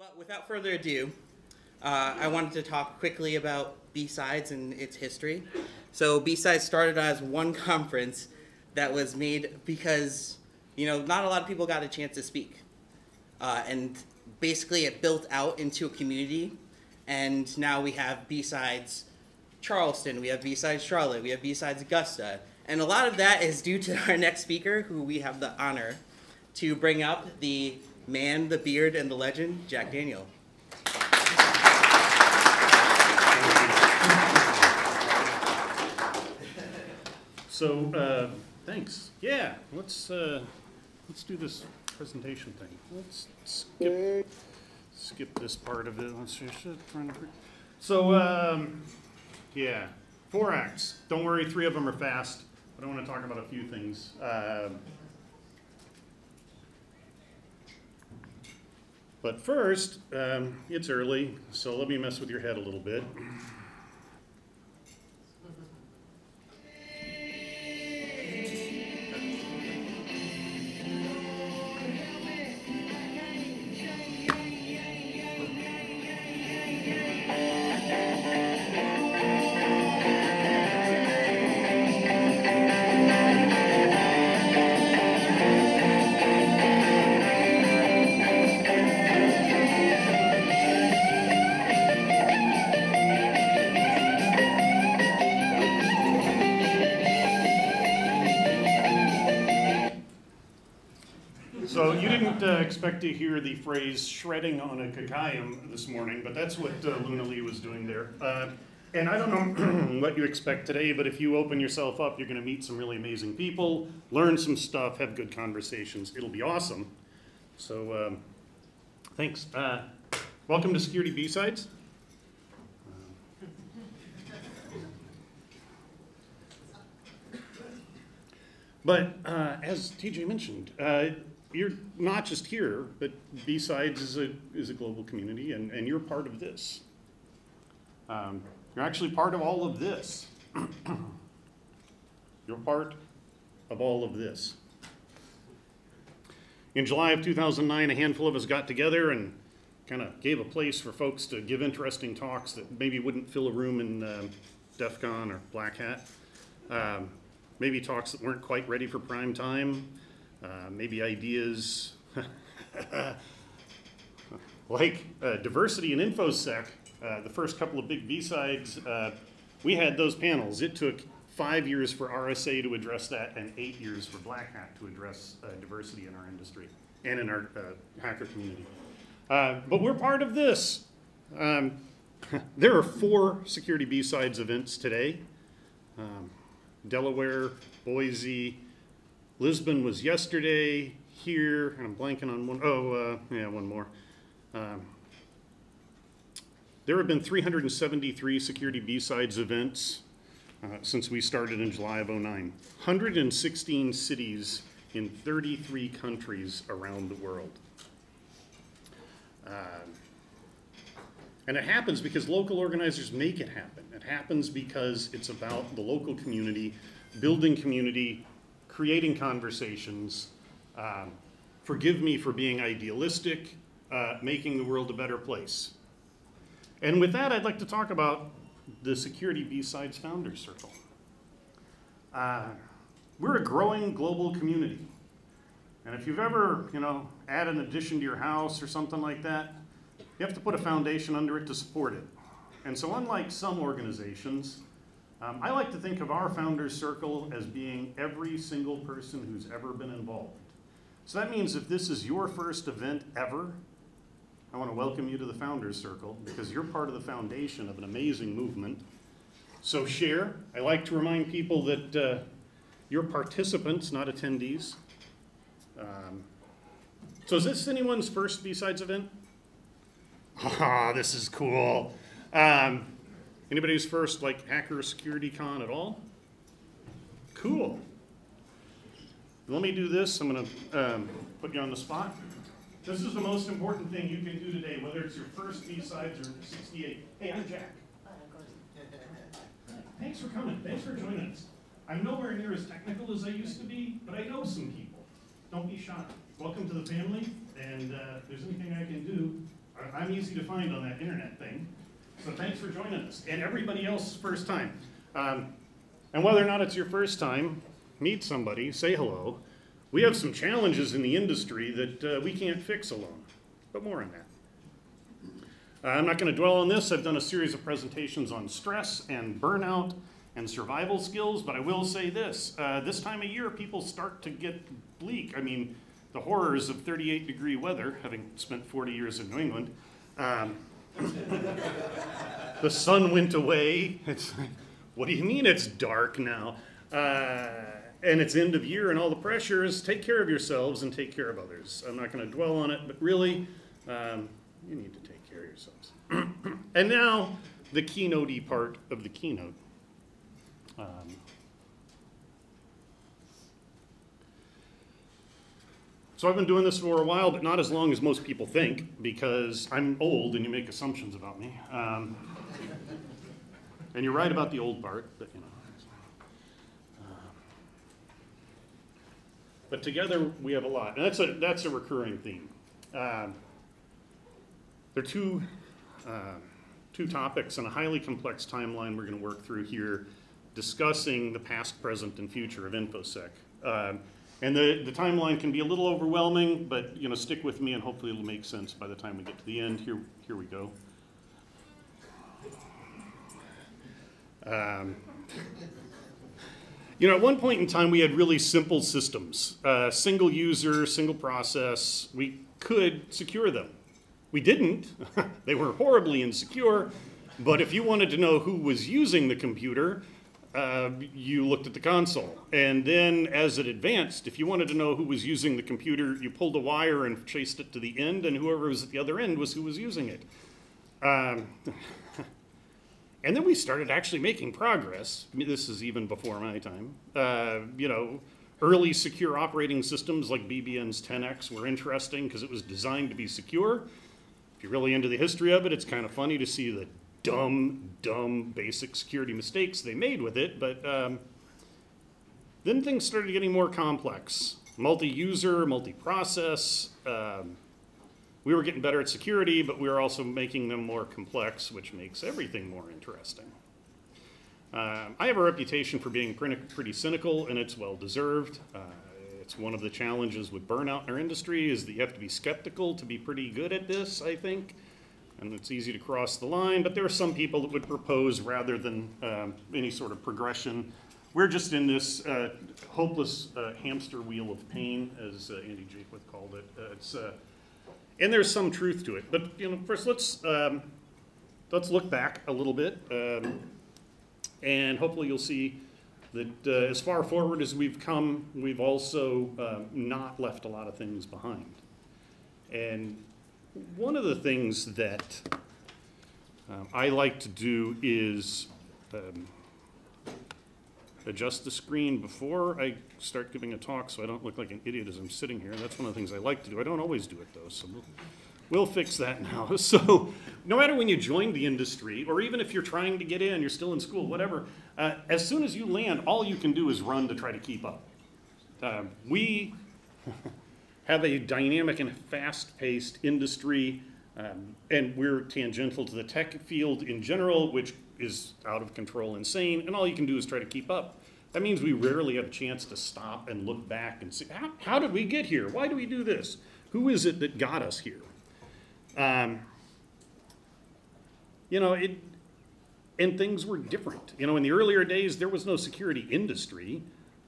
But without further ado, I wanted to talk quickly about BSides and its history. So BSides started as one conference that was made because, not a lot of people got a chance to speak. And basically it built out into a community. And now we have BSides Charleston, we have BSides Charlotte, we have BSides Augusta. And a lot of that is due to our next speaker, who we have the honor to bring up, the man, the beard, and the legend, Jack Daniel. So, thanks. Yeah, let's do this presentation thing. Let's skip this part of it. So, yeah, 4 acts. Don't worry, 3 of them are fast. But I want to talk about a few things. But first, it's early, so let me mess with your head a little bit. So you didn't expect to hear the phrase shredding on a kakayam this morning, but that's what Luna Lee was doing there. And I don't know what you expect today, but if you open yourself up, you're going to meet some really amazing people, learn some stuff, have good conversations. It'll be awesome. So thanks. Welcome to Security B-Sides. But as TJ mentioned, you're not just here, but BSides is a global community, and you're part of this. You're actually part of all of this. You're part of all of this. In July of 2009, a handful of us got together and kind of gave a place for folks to give interesting talks that maybe wouldn't fill a room in DEF CON or Black Hat. Maybe talks that weren't quite ready for prime time. Maybe ideas like diversity in InfoSec. The first couple of big B-sides, we had those panels. It took 5 years for RSA to address that and 8 years for Black Hat to address diversity in our industry and in our hacker community. But we're part of this. There are 4 Security B-Sides events today. Delaware, Boise, Lisbon was yesterday, here, and I'm blanking on one. One more. There have been 373 Security B-Sides events since we started in July of 2009. 116 cities in 33 countries around the world. And it happens because local organizers make it happen. It happens because it's about the local community, building community, creating conversations. Forgive me for being idealistic, making the world a better place. And with that, I'd like to talk about the Security B-Sides Founders Circle. We're a growing global community. And if you've ever, add an addition to your house or something like that, you have to put a foundation under it to support it. And so unlike some organizations, I like to think of our Founders Circle as being every single person who's ever been involved. So that means if this is your first event ever, I want to welcome you to the Founders Circle because you're part of the foundation of an amazing movement. So share. I like to remind people that you're participants, not attendees. So is this anyone's first B-Sides event? This is cool. Anybody's first Hacker Security Con at all? Cool. Let me do this. I'm going to put you on the spot. This is the most important thing you can do today, whether it's your first B-Sides or 68. Hey, I'm Jack. Thanks for coming. Thanks for joining us. I'm nowhere near as technical as I used to be, but I know some people. Don't be shy. Welcome to the family, and if there's anything I can do, I'm easy to find on that internet thing. So thanks for joining us, and everybody else's first time. And whether or not it's your first time, meet somebody, say hello. We have some challenges in the industry that we can't fix alone, but more on that. I'm not going to dwell on this. I've done a series of presentations on stress and burnout and survival skills, but I will say this. This time of year, people start to get bleak. I mean, the horrors of 38-degree weather, having spent 40 years in New England. The sun went away. It's like, what do you mean it's dark now? And it's end of year and all the pressures. Take care of yourselves and take care of others. I'm not going to dwell on it, but really, you need to take care of yourselves. And now, the keynote-y part of the keynote. So I've been doing this for a while, but not as long as most people think, because I'm old and you make assumptions about me. And you're right about the old part, but you know. But together we have a lot, and that's a recurring theme. There are two topics and a highly complex timeline we're going to work through here, discussing the past, present, and future of InfoSec. And the timeline can be a little overwhelming, but you know, stick with me, and hopefully it'll make sense by the time we get to the end. Here we go. You know, at one point in time, we had really simple systems. Single user, single process. We could secure them. We didn't. They were horribly insecure. But if you wanted to know who was using the computer, you looked at the console. And then as it advanced, if you wanted to know who was using the computer, you pulled a wire and chased it to the end, and whoever was at the other end was who was using it. And then we started actually making progress. I mean, this is even before my time. You know, early secure operating systems like BBN's 10X were interesting because it was designed to be secure. If you're really into the history of it, it's kind of funny to see the dumb basic security mistakes they made with it. But then things started getting more complex. Multi-user, multi-process. We were getting better at security, but we were also making them more complex, which makes everything more interesting. I have a reputation for being pretty cynical, and it's well-deserved. It's one of the challenges with burnout in our industry is that you have to be skeptical to be pretty good at this, I think. And it's easy to cross the line, but there are some people that would propose rather than any sort of progression. We're just in this hopeless hamster wheel of pain, as Andy Jakewith called it. And there's some truth to it, but you know, first let's look back a little bit, and hopefully you'll see that as far forward as we've come, we've also not left a lot of things behind. And one of the things that I like to do is adjust the screen before I start giving a talk so I don't look like an idiot as I'm sitting here. That's one of the things I like to do. I don't always do it though, so we'll fix that now. So no matter when you join the industry, or even if you're trying to get in, you're still in school, whatever, as soon as you land, all you can do is run to try to keep up. We have a dynamic and fast-paced industry, and we're tangential to the tech field in general, which is out of control, insane, and all you can do is try to keep up. That means we rarely have a chance to stop and look back and see, how did we get here? Why do we do this? Who is it that got us here? You know, and things were different. You know, in the earlier days, there was no security industry.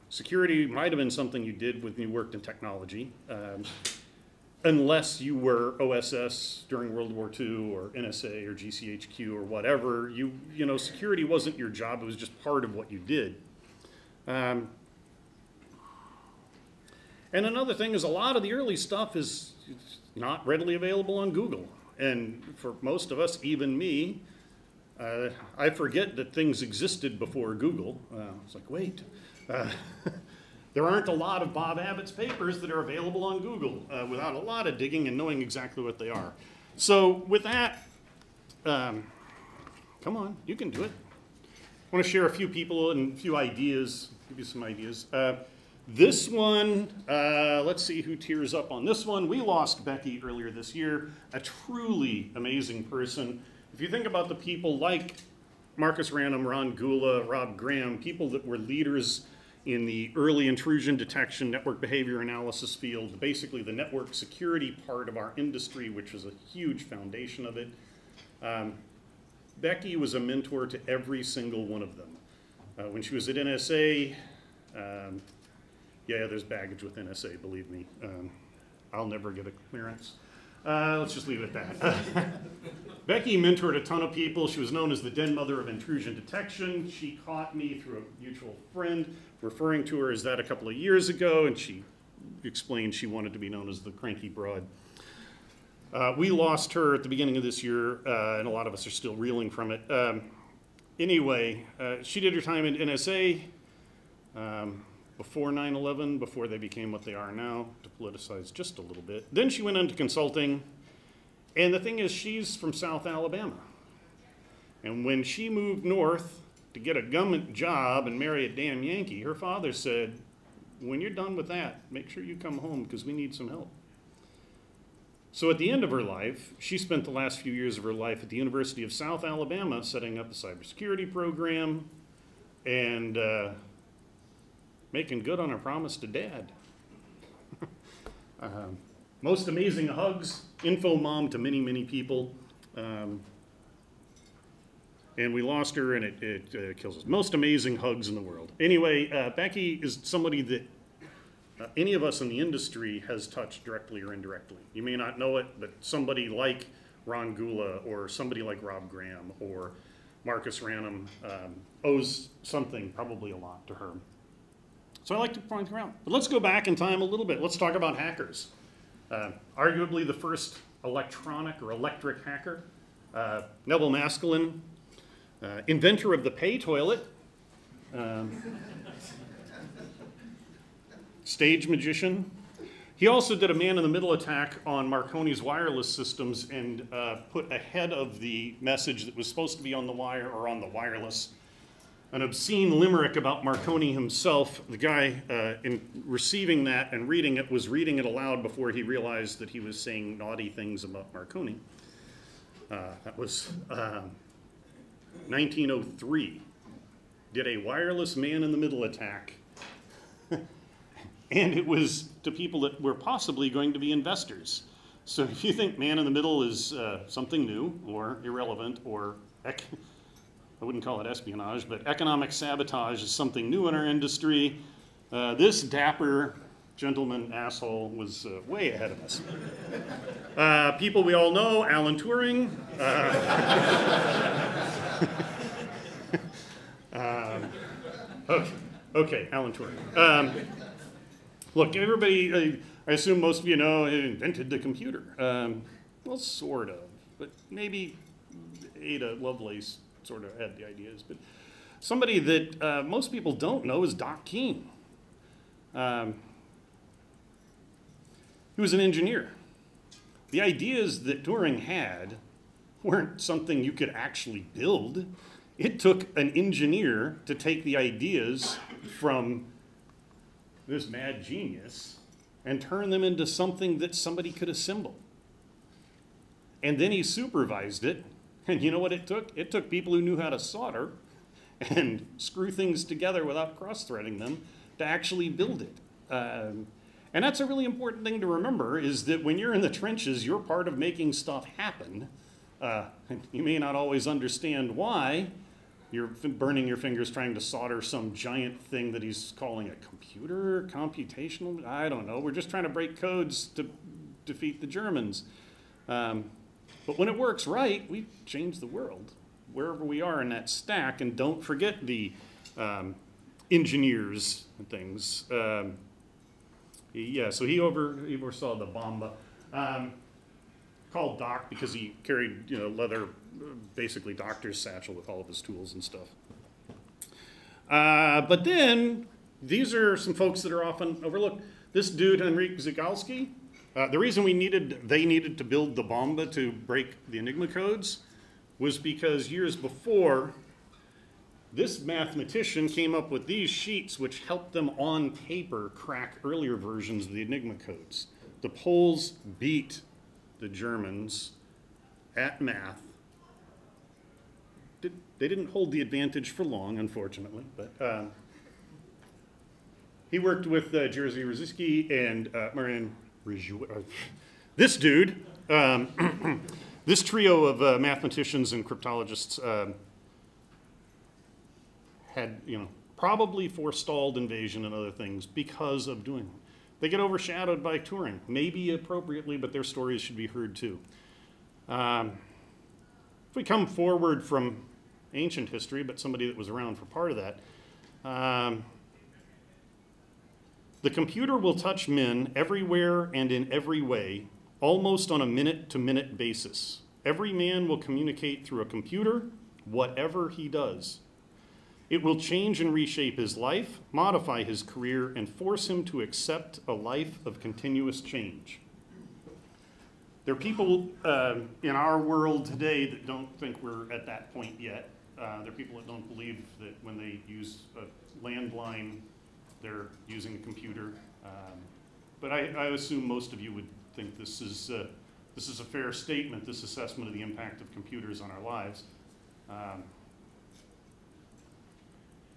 Security might have been something you did when you worked in technology, unless you were OSS during World War II or NSA or GCHQ or whatever. You know, security wasn't your job. It was just part of what you did. And another thing is a lot of the early stuff is not readily available on Google. And for most of us, even me, I forget that things existed before Google. It's like, wait. There aren't a lot of Bob Abbott's papers that are available on Google without a lot of digging and knowing exactly what they are. So with that, come on, you can do it. I want to share a few people and a few ideas, give you some ideas. This one, let's see who tears up on this one. We lost Becky earlier this year, a truly amazing person. If you think about the people like Marcus Random, Ron Gula, Rob Graham, people that were leaders in the early intrusion detection, network behavior analysis field, basically the network security part of our industry, which is a huge foundation of it. Becky was a mentor to every single one of them. When she was at NSA, yeah, there's baggage with NSA, believe me. I'll never get a clearance. Let's just leave it at that. Becky mentored a ton of people. She was known as the den mother of intrusion detection. She caught me through a mutual friend, referring to her as that a couple of years ago, and she explained she wanted to be known as the cranky broad. We lost her at the beginning of this year, and a lot of us are still reeling from it. Anyway, she did her time in NSA before 9/11, before they became what they are now, to politicize just a little bit. Then she went into consulting, and the thing is, she's from South Alabama. And when she moved north to get a government job and marry a damn Yankee, her father said, when you're done with that, make sure you come home because we need some help. So at the end of her life, she spent the last few years of her life at the University of South Alabama setting up a cybersecurity program and making good on her promise to Dad. Most amazing hugs, info mom to many, many people. And we lost her, and it kills us. Most amazing hugs in the world. Anyway, Becky is somebody that any of us in the industry has touched directly or indirectly. You may not know it, but somebody like Ron Gula or somebody like Rob Graham or Marcus Random owes something, probably a lot, to her. So I like to point her out. But let's go back in time a little bit. Let's talk about hackers. Arguably the first electronic or electric hacker, Neville Maskelyne, inventor of the pay toilet, stage magician. He also did a man-in-the-middle attack on Marconi's wireless systems and put ahead of the message that was supposed to be on the wire or on the wireless an obscene limerick about Marconi himself. The guy, in receiving that and reading it, was reading it aloud before he realized that he was saying naughty things about Marconi. That was 1903. Did a wireless man-in-the-middle attack. And it was to people that were possibly going to be investors. So if you think man-in-the-middle is something new or irrelevant or I wouldn't call it espionage, but economic sabotage is something new in our industry. This dapper gentleman asshole was way ahead of us. People we all know, Alan Turing. Okay, Alan Turing. Look, everybody, I assume most of you know, invented the computer. Well, sort of, but maybe Ada Lovelace sort of had the ideas, but somebody that most people don't know is Doc Keane. He was an engineer. The ideas that Turing had weren't something you could actually build. It took an engineer to take the ideas from this mad genius and turn them into something that somebody could assemble. And then he supervised it. And you know what it took? It took people who knew how to solder and screw things together without cross-threading them to actually build it. And that's a really important thing to remember, is that when you're in the trenches, you're part of making stuff happen. You may not always understand why. You're burning your fingers trying to solder some giant thing that he's calling a computer, computational, I don't know. We're just trying to break codes to defeat the Germans. But when it works right, we change the world, wherever we are in that stack. And don't forget the engineers and things. Yeah, so he oversaw the Bomba. Called Doc because he carried, leather, basically doctor's satchel with all of his tools and stuff. But then, these are some folks that are often overlooked. This dude, Henrique Zekowski, the reason they needed to build the Bomba to break the Enigma codes was because years before, this mathematician came up with these sheets which helped them on paper crack earlier versions of the Enigma codes. The Poles beat the Germans at math. They didn't hold the advantage for long, unfortunately, but he worked with Jerzy Rzycki and Marian Rijou. This dude, this trio of mathematicians and cryptologists had, probably forestalled invasion and other things because of doing them. They get overshadowed by Turing, maybe appropriately, but their stories should be heard too. If we come forward from ancient history, but somebody that was around for part of that, the computer will touch men everywhere and in every way, almost on a minute-to-minute basis. Every man will communicate through a computer, whatever he does. It will change and reshape his life, modify his career, and force him to accept a life of continuous change. There are people in our world today that don't think we're at that point yet. There are people that don't believe that when they use a landline, they're using a computer. But I assume most of you would think this is a fair statement, this assessment of the impact of computers on our lives.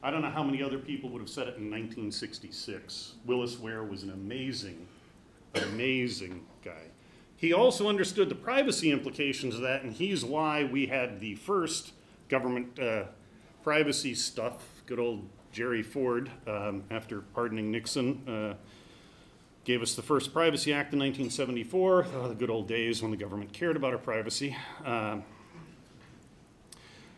I don't know how many other people would have said it in 1966. Willis Ware was an amazing guy. He also understood the privacy implications of that, and he's why we had the first government privacy stuff. Good old Jerry Ford, after pardoning Nixon, gave us the first Privacy Act in 1974. Oh, the good old days when the government cared about our privacy.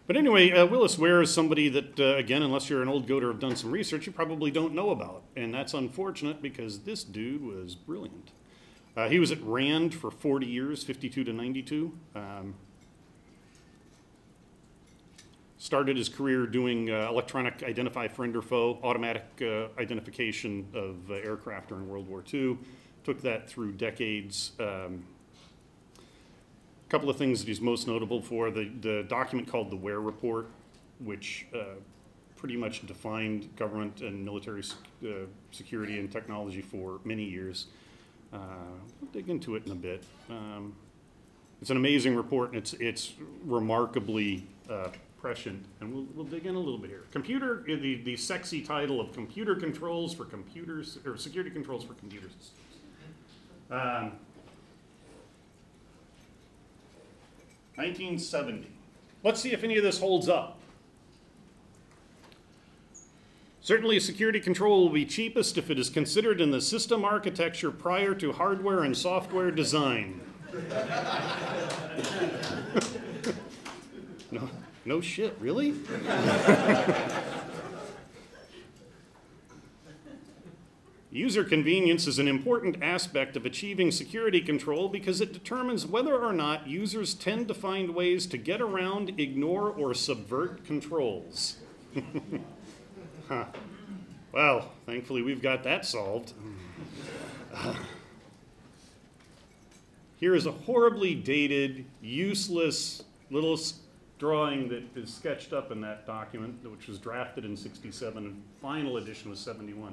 But anyway, Willis Ware is somebody that, again, unless you're an old goat or have done some research, you probably don't know about. And that's unfortunate because this dude was brilliant. He was at RAND for 40 years, 52 to 92. Started his career doing electronic identify friend or foe, automatic identification of aircraft during World War II. Took that through decades. Couple of things that he's most notable for, the document called the Ware Report, which pretty much defined government and military security and technology for many years. We'll dig into it in a bit. It's an amazing report, and it's remarkably prescient, and we'll dig in a little bit here. Computer, the sexy title of Computer Controls for Computers, or Security Controls for Computers. 1970. Let's see if any of this holds up. Certainly, security control will be cheapest if it is considered in the system architecture prior to hardware and software design. No shit, really? User convenience is an important aspect of achieving security control because it determines whether or not users tend to find ways to get around, ignore, or subvert controls. Huh. Well, thankfully we've got that solved. Here is a horribly dated, useless little drawing that is sketched up in that document, which was drafted in 67 and final edition was 71.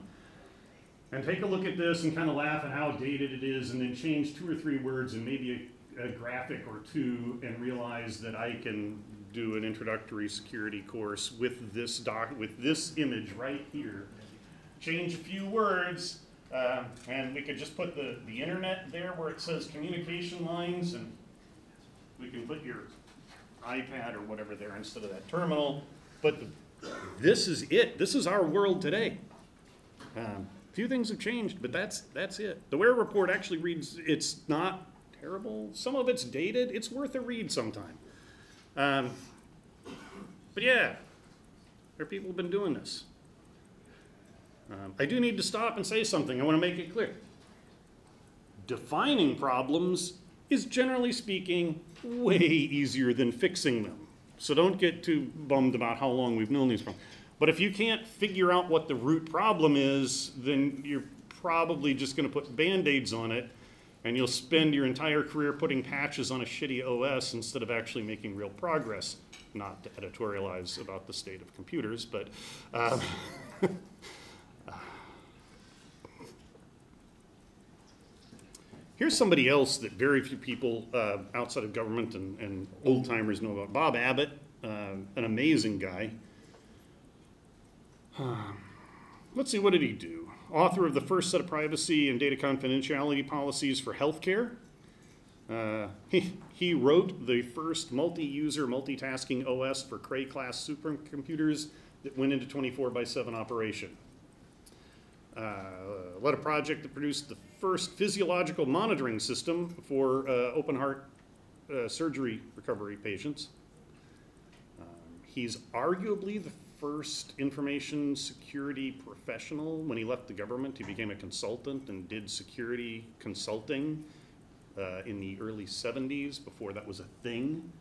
And take a look at this and kind of laugh at how dated it is, and then change 2 or 3 words and maybe a graphic or 2, and realize that I can do an introductory security course with this image right here. Change a few words, and we could just put the internet there where it says communication lines, and we can put your iPad or whatever there instead of that terminal. But this is it. This is our world today. Few things have changed, but that's it. The Ware Report actually reads, it's not terrible. Some of it's dated. It's worth a read sometime. But yeah, there are people who've been doing this. I do need to stop and say something. I want to make it clear. Defining problems is, generally speaking, way easier than fixing them. So don't get too bummed about how long we've known these problems. But if you can't figure out what the root problem is, then you're probably just going to put Band-Aids on it and you'll spend your entire career putting patches on a shitty OS instead of actually making real progress. Not to editorialize about the state of computers, but here's somebody else that very few people outside of government and old-timers know about. Bob Abbott, an amazing guy. Let's see, what did he do? Author of the first set of privacy and data confidentiality policies for healthcare. He wrote the first multi-user multitasking OS for Cray-class supercomputers that went into 24/7 operation. Led a project that produced the first physiological monitoring system for open heart surgery recovery patients. He's arguably the first information security professional. When he left the government, he became a consultant and did security consulting in the early 70s, before that was a thing.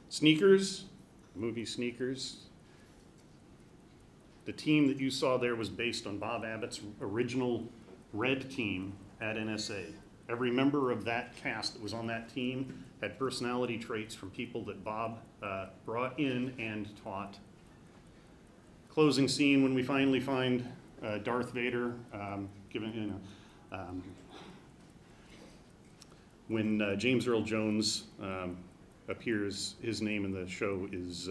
Sneakers, movie Sneakers. The team that you saw there was based on Bob Abbott's original Red Team at NSA. Every member of that cast that was on that team had personality traits from people that Bob brought in and taught. Closing scene when we finally find Darth Vader, when James Earl Jones appears, his name in the show is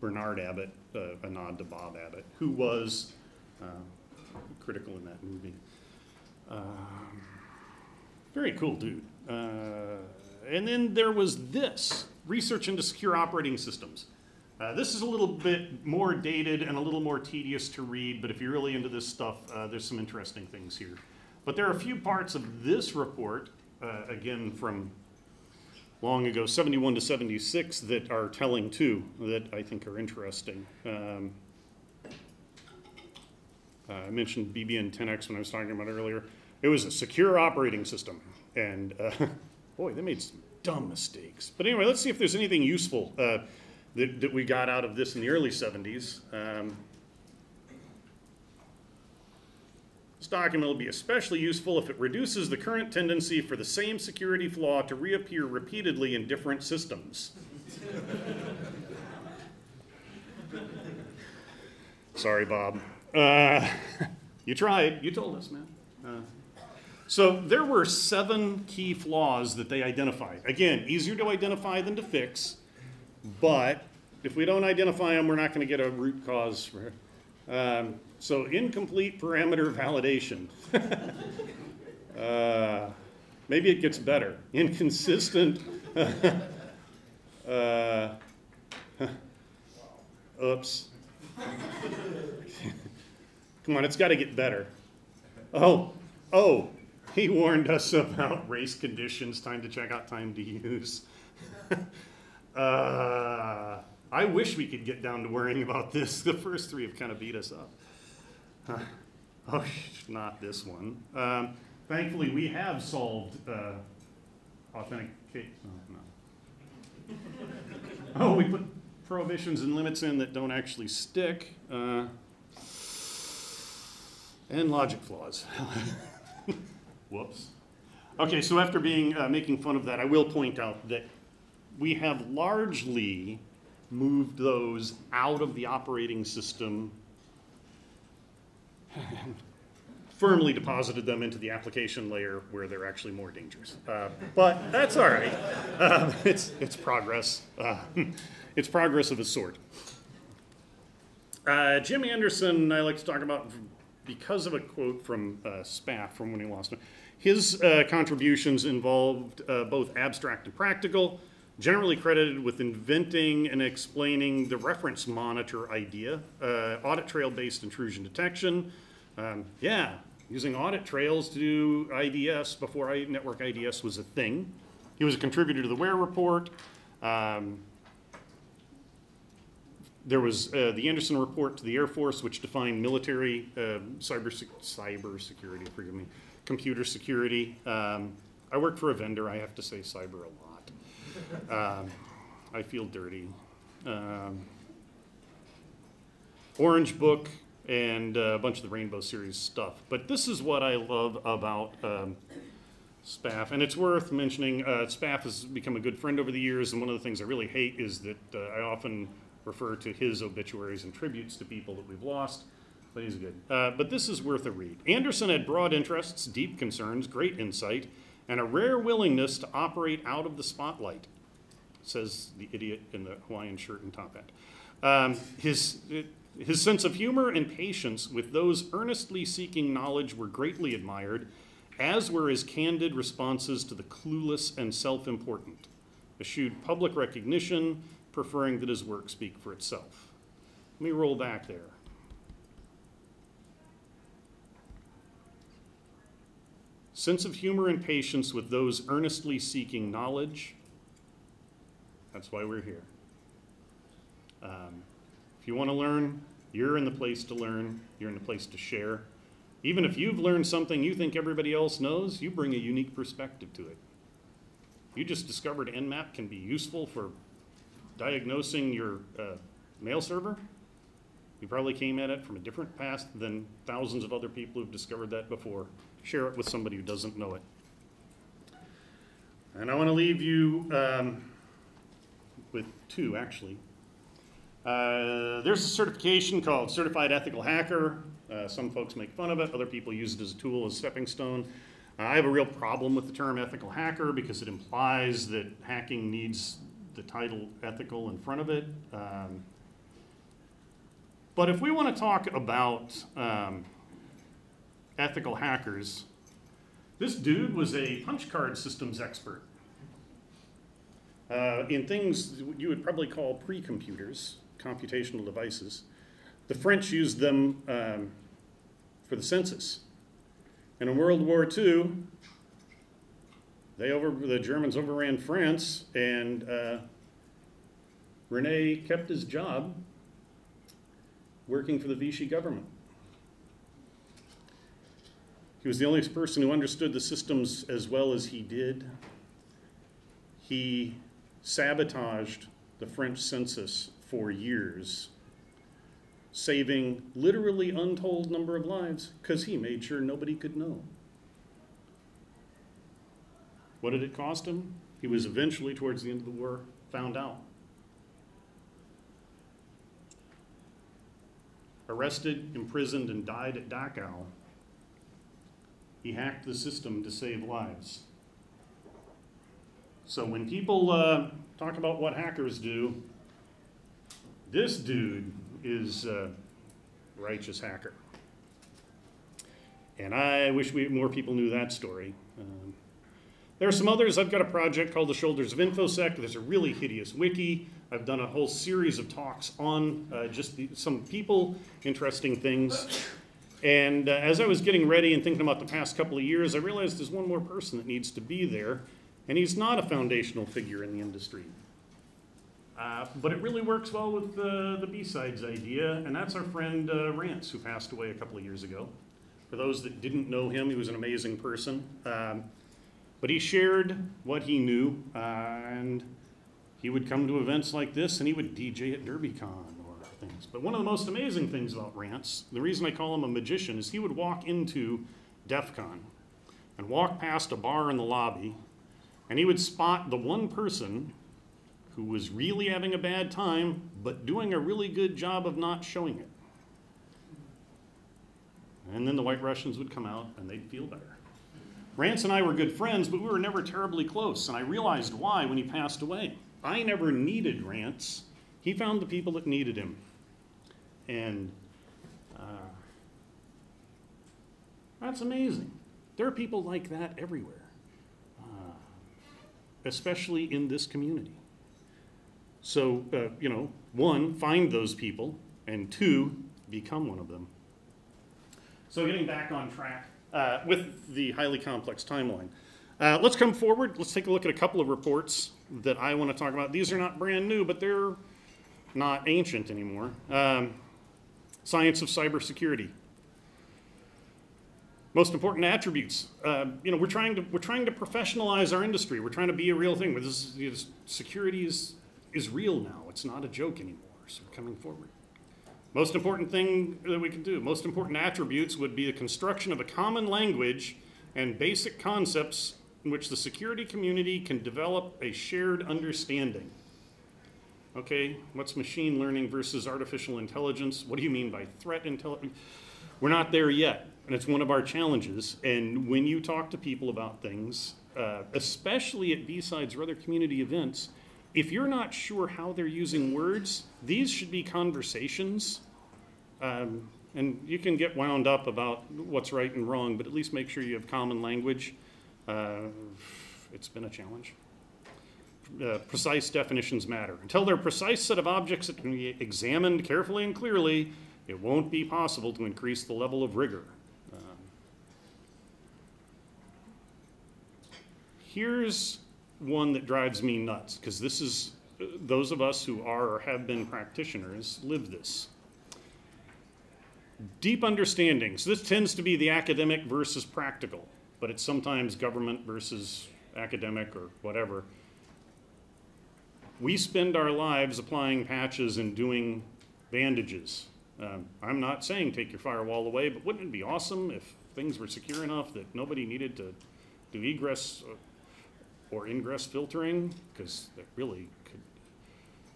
Bernard Abbott, a nod to Bob Abbott, who was critical in that movie. Very cool dude. And then there was this, research into secure operating systems. This is a little bit more dated and a little more tedious to read, but if you're really into this stuff, there's some interesting things here. But there are a few parts of this report, again from long ago, 71 to 76, that are telling too, that I think are interesting. I mentioned BBN 10X when I was talking about it earlier. It was a secure operating system, and boy, they made some dumb mistakes. But anyway, let's see if there's anything useful that we got out of this in the early 70s. This document will be especially useful if it reduces the current tendency for the same security flaw to reappear repeatedly in different systems. Sorry, Bob. You tried. You told us, man. So there were 7 key flaws that they identified. Again, easier to identify than to fix, but if we don't identify them, we're not going to get a root cause for it. So incomplete parameter validation. Maybe it gets better. Inconsistent. Oops. Come on, it's got to get better. Oh, he warned us about race conditions, time to check out, time to use. I wish we could get down to worrying about this. The first 3 have kind of beat us up. Not this one. Thankfully, we have solved authenticate. No. We put prohibitions and limits in that don't actually stick. And logic flaws. Whoops. Okay, so after making fun of that, I will point out that we have largely moved those out of the operating system and firmly deposited them into the application layer where they're actually more dangerous. But that's all right. It's progress. It's progress of a sort. Jim Anderson, I like to talk about because of a quote from Spaff from when he lost him. His contributions involved both abstract and practical, generally credited with inventing and explaining the reference monitor idea, audit trail-based intrusion detection. Using audit trails to do IDS before network IDS was a thing. He was a contributor to the Ware Report. There was the Anderson Report to the Air Force, which defined military cybersecurity, forgive me, computer security. I work for a vendor. I have to say cyber a lot. I feel dirty. Orange Book, and a bunch of the Rainbow Series stuff. But this is what I love about SPAF, and it's worth mentioning. SPAF has become a good friend over the years, and one of the things I really hate is that I often refer to his obituaries and tributes to people that we've lost, but he's good. But this is worth a read. Anderson had broad interests, deep concerns, great insight, and a rare willingness to operate out of the spotlight, says the idiot in the Hawaiian shirt and top hat. His sense of humor and patience with those earnestly seeking knowledge were greatly admired, as were his candid responses to the clueless and self-important, eschewed public recognition, preferring that his work speak for itself. Let me roll back there. Sense of humor and patience with those earnestly seeking knowledge. That's why we're here. If you want to learn, you're in the place to learn. You're in the place to share. Even if you've learned something you think everybody else knows, you bring a unique perspective to it. You just discovered Nmap can be useful for diagnosing your mail server. You probably came at it from a different path than thousands of other people who've discovered that before. Share it with somebody who doesn't know it. And I want to leave you with two, actually. There's a certification called Certified Ethical Hacker. Some folks make fun of it. Other people use it as a tool, as a stepping stone. I have a real problem with the term ethical hacker because it implies that hacking needs the title ethical in front of it. But if we want to talk about ethical hackers, this dude was a punch card systems expert in things you would probably call pre-computers, computational devices. The French used them for the census. And in World War II, the Germans overran France, and Rene kept his job working for the Vichy government. He was the only person who understood the systems as well as he did. He sabotaged the French census for years, saving literally untold number of lives because he made sure nobody could know. What did it cost him? He was eventually, towards the end of the war, found out. Arrested, imprisoned, and died at Dachau. He hacked the system to save lives. So when people talk about what hackers do, this dude is a righteous hacker. And I wish more people knew that story. There are some others. I've got a project called The Shoulders of InfoSec. There's a really hideous wiki. I've done a whole series of talks on some people, interesting things. And as I was getting ready and thinking about the past couple of years, I realized there's one more person that needs to be there, and he's not a foundational figure in the industry. But it really works well with the BSides idea, and that's our friend Rance, who passed away a couple of years ago. For those that didn't know him, he was an amazing person. But he shared what he knew, and he would come to events like this, and he would DJ at DerbyCon or things. But one of the most amazing things about Rance, the reason I call him a magician, is he would walk into DEF CON and walk past a bar in the lobby, and he would spot the one person who was really having a bad time, but doing a really good job of not showing it. And then the White Russians would come out, and they'd feel better. Rance and I were good friends, but we were never terribly close, and I realized why when he passed away. I never needed Rance. He found the people that needed him. And that's amazing. There are people like that everywhere, especially in this community. So, one, find those people, and two, become one of them. So getting back on track with the highly complex timeline. Let's come forward. Let's take a look at a couple of reports that I want to talk about. These are not brand new, but they're not ancient anymore. Science of cybersecurity. Most important attributes. We're trying to professionalize our industry. We're trying to be a real thing. Security is real now. It's not a joke anymore. So we're coming forward. Most important thing that we can do, most important attributes would be the construction of a common language and basic concepts in which the security community can develop a shared understanding. Okay, what's machine learning versus artificial intelligence? What do you mean by threat intelligence? We're not there yet, and it's one of our challenges. And when you talk to people about things, especially at BSides or other community events, if you're not sure how they're using words, these should be conversations. And you can get wound up about what's right and wrong, but at least make sure you have common language. It's been a challenge. Precise definitions matter. Until they're a precise set of objects that can be examined carefully and clearly, it won't be possible to increase the level of rigor. Here's one that drives me nuts, because this is, those of us who are or have been practitioners live this. Deep understanding. So this tends to be the academic versus practical, but it's sometimes government versus academic or whatever. We spend our lives applying patches and doing bandages. I'm not saying take your firewall away, but wouldn't it be awesome if things were secure enough that nobody needed to do egress or ingress filtering? Because that really could.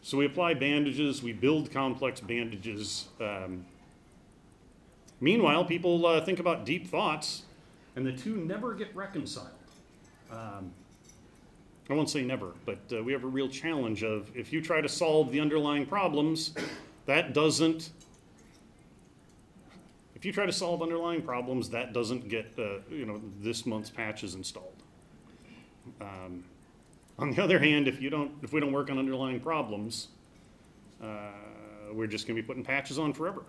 So we apply bandages, we build complex bandages. Meanwhile, people think about deep thoughts, and the two never get reconciled. I won't say never, but we have a real challenge of, if you try to solve the underlying problems, that doesn't get this month's patches installed. On the other hand, if we don't work on underlying problems, we're just going to be putting patches on forever.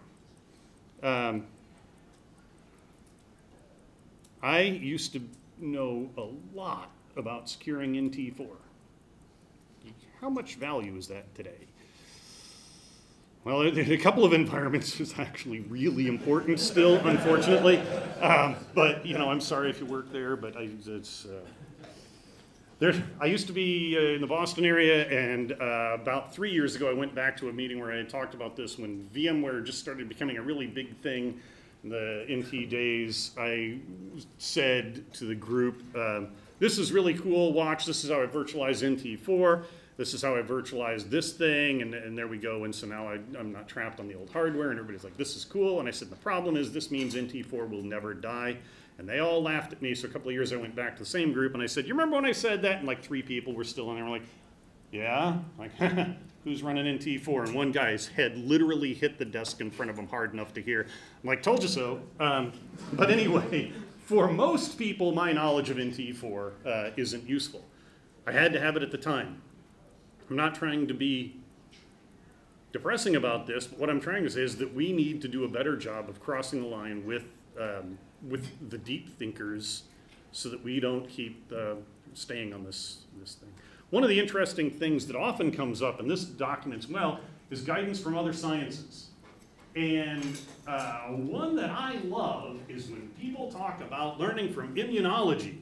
I used to know a lot about securing NT4. How much value is that today? Well, a couple of environments is actually really important still, unfortunately. But I'm sorry if you work there, but I used to be in the Boston area, and about 3 years ago, I went back to a meeting where I had talked about this when VMware just started becoming a really big thing in the NT days. I said to the group, this is really cool, watch, this is how I virtualize NT4, this is how I virtualize this thing, and there we go, and so now I'm not trapped on the old hardware, and everybody's like, this is cool, and I said, the problem is this means NT4 will never die, and they all laughed at me, so a couple of years I went back to the same group, and I said, you remember when I said that? And like 3 people were still in there, like, yeah, like, who's running NT4? And one guy's head literally hit the desk in front of him hard enough to hear. I'm like, told you so. But anyway, for most people, my knowledge of NT4 isn't useful. I had to have it at the time. I'm not trying to be depressing about this, but what I'm trying to say is that we need to do a better job of crossing the line with the deep thinkers so that we don't keep staying on this thing. One of the interesting things that often comes up, and this documents well, is guidance from other sciences. And one that I love is when people talk about learning from immunology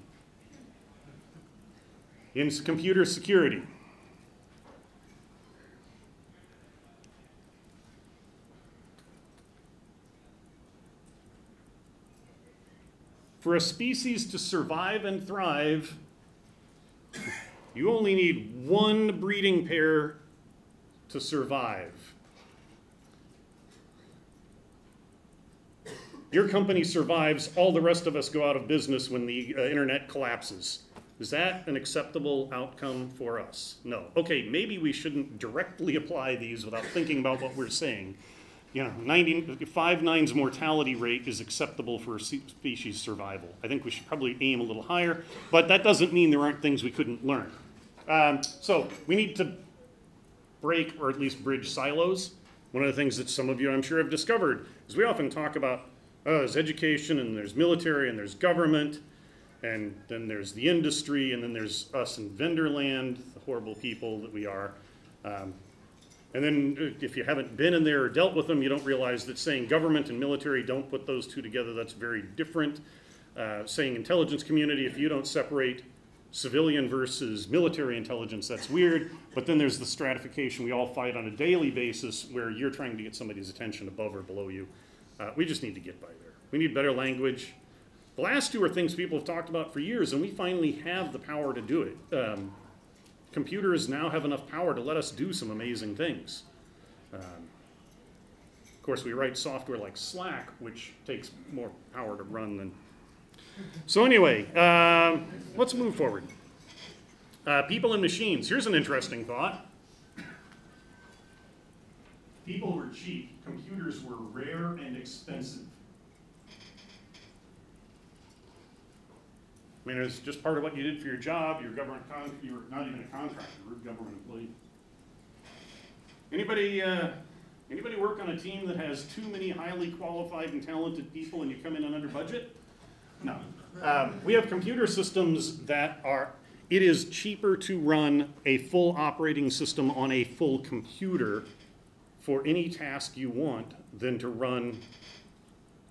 in computer security. For a species to survive and thrive, you only need one breeding pair to survive. Your company survives, all the rest of us go out of business when the internet collapses. Is that an acceptable outcome for us? No. Okay, maybe we shouldn't directly apply these without thinking about what we're saying. 5/9's mortality rate is acceptable for species survival. I think we should probably aim a little higher, but that doesn't mean there aren't things we couldn't learn. So we need to break or at least bridge silos. One of the things that some of you I'm sure have discovered is we often talk about there's education and there's military and there's government and then there's the industry and then there's us in vendor land, the horrible people that we are. And then if you haven't been in there or dealt with them, you don't realize that saying government and military, don't put those two together, that's very different. Saying intelligence community, if you don't separate civilian versus military intelligence, that's weird, but then there's the stratification we all fight on a daily basis where you're trying to get somebody's attention above or below you. We just need to get by there. We need better language. The last two are things people have talked about for years, and we finally have the power to do it. Computers now have enough power to let us do some amazing things. Of course, we write software like Slack, which takes more power to run than... So anyway, let's move forward. People and machines. Here's an interesting thought. People were cheap. Computers were rare and expensive. I mean, it's just part of what you did for your job. You're you're not even a contractor. You're a government employee. Anybody work on a team that has too many highly qualified and talented people and you come in under budget? No. We have computer systems that it is cheaper to run a full operating system on a full computer for any task you want than to run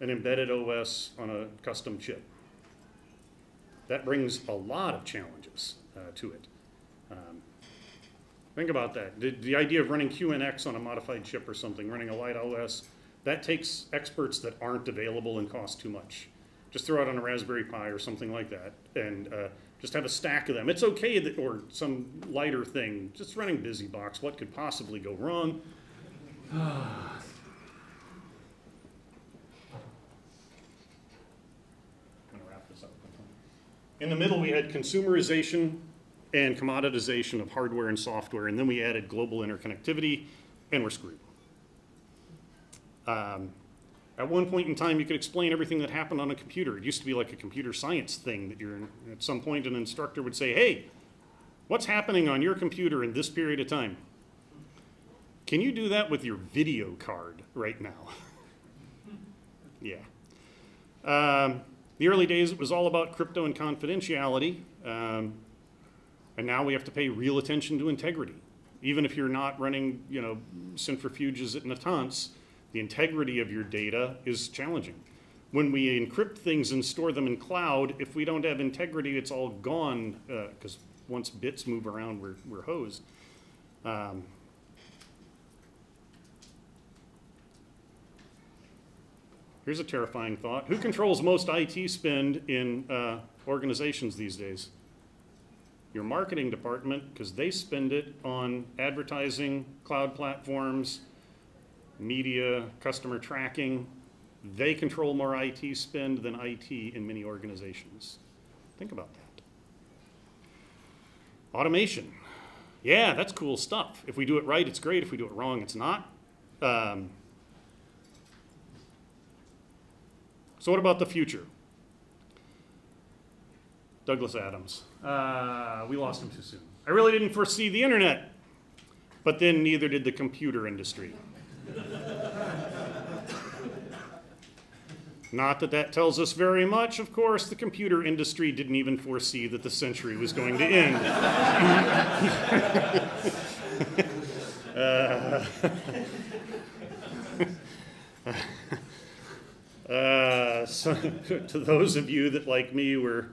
an embedded OS on a custom chip. That brings a lot of challenges to it. Think about that. The idea of running QNX on a modified chip or something, running a light OS, that takes experts that aren't available and cost too much. Just throw it on a Raspberry Pi or something like that, and just have a stack of them. It's okay that, or some lighter thing, just running BusyBox. What could possibly go wrong? I'm gonna wrap this up. In the middle, we had consumerization and commoditization of hardware and software, and then we added global interconnectivity, and we're screwed. At one point in time, you could explain everything that happened on a computer. It used to be like a computer science thing that at some point an instructor would say, hey, what's happening on your computer in this period of time? Can you do that with your video card right now? Yeah. The early days, it was all about crypto and confidentiality. And now we have to pay real attention to integrity. Even if you're not running, centrifuges at Natanz, the integrity of your data is challenging. When we encrypt things and store them in cloud, if we don't have integrity, it's all gone, because once bits move around, we're hosed. Here's a terrifying thought. Who controls most IT spend in organizations these days? Your marketing department, because they spend it on advertising, cloud platforms, media, customer tracking. They control more IT spend than IT in many organizations. Think about that. Automation. Yeah, that's cool stuff. If we do it right, it's great. If we do it wrong, it's not. So what about the future? Douglas Adams. We lost him too soon. I really didn't foresee the internet, but then neither did the computer industry. Not that that tells us very much. Of course, the computer industry didn't even foresee that the century was going to end. So to those of you that, like me, were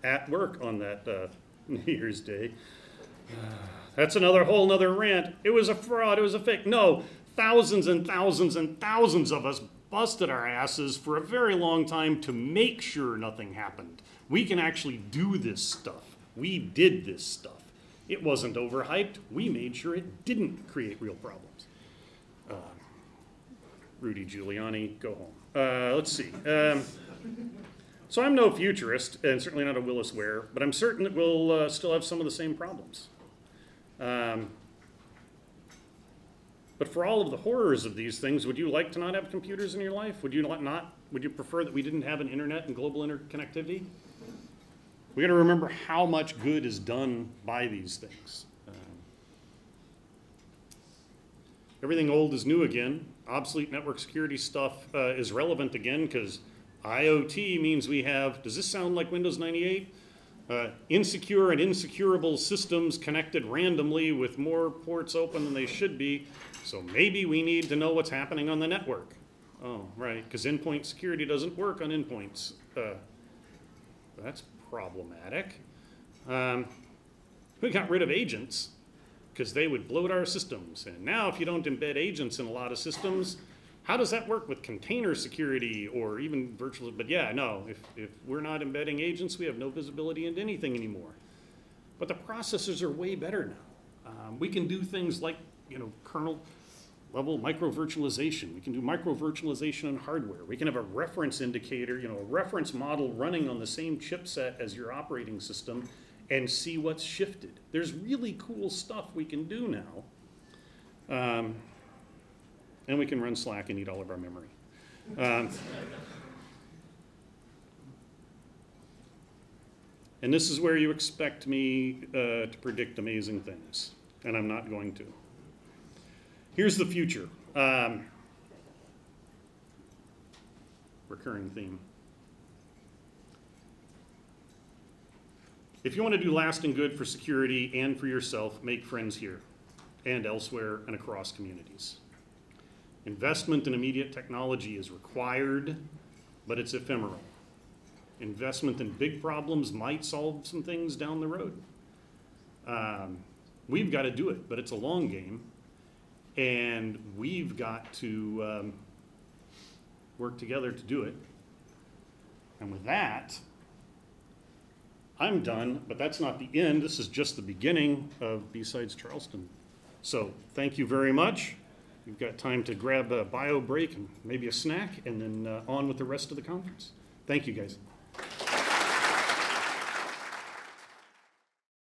at work on that New Year's Day, that's whole nother rant. It was a fraud. It was a fake. No, thousands and thousands and thousands of us busted our asses for a very long time to make sure nothing happened. We can actually do this stuff. We did this stuff. It wasn't overhyped. We made sure it didn't create real problems. Rudy Giuliani, go home. Let's see. So I'm no futurist, and certainly not a Willis Ware, but I'm certain that we'll still have some of the same problems. But for all of the horrors of these things, would you like to not have computers in your life? Would you prefer that we didn't have an internet and global interconnectivity? We got to remember how much good is done by these things. Everything old is new again. Obsolete network security stuff is relevant again because IoT means we have, does this sound like Windows 98? Insecure and insecurable systems connected randomly with more ports open than they should be. So maybe we need to know what's happening on the network. Oh, right, because endpoint security doesn't work on endpoints. That's problematic. We got rid of agents because they would bloat our systems. And now if you don't embed agents in a lot of systems, how does that work with container security or even virtual? But yeah, no, if we're not embedding agents, we have no visibility into anything anymore. But the processors are way better now. We can do things like, kernel level micro-virtualization. We can do micro-virtualization on hardware. We can have a reference indicator, a reference model running on the same chipset as your operating system and see what's shifted. There's really cool stuff we can do now. And we can run Slack and eat all of our memory. And this is where you expect me to predict amazing things, and I'm not going to. Here's the future. Recurring theme. If you want to do lasting good for security and for yourself, make friends here and elsewhere and across communities. Investment in immediate technology is required, but it's ephemeral. Investment in big problems might solve some things down the road. We've got to do it, but it's a long game, and we've got to work together to do it. And with that, I'm done, but that's not the end. This is just the beginning of BSides Charleston. So thank you very much. You've got time to grab a bio break and maybe a snack, and then on with the rest of the conference. Thank you, guys.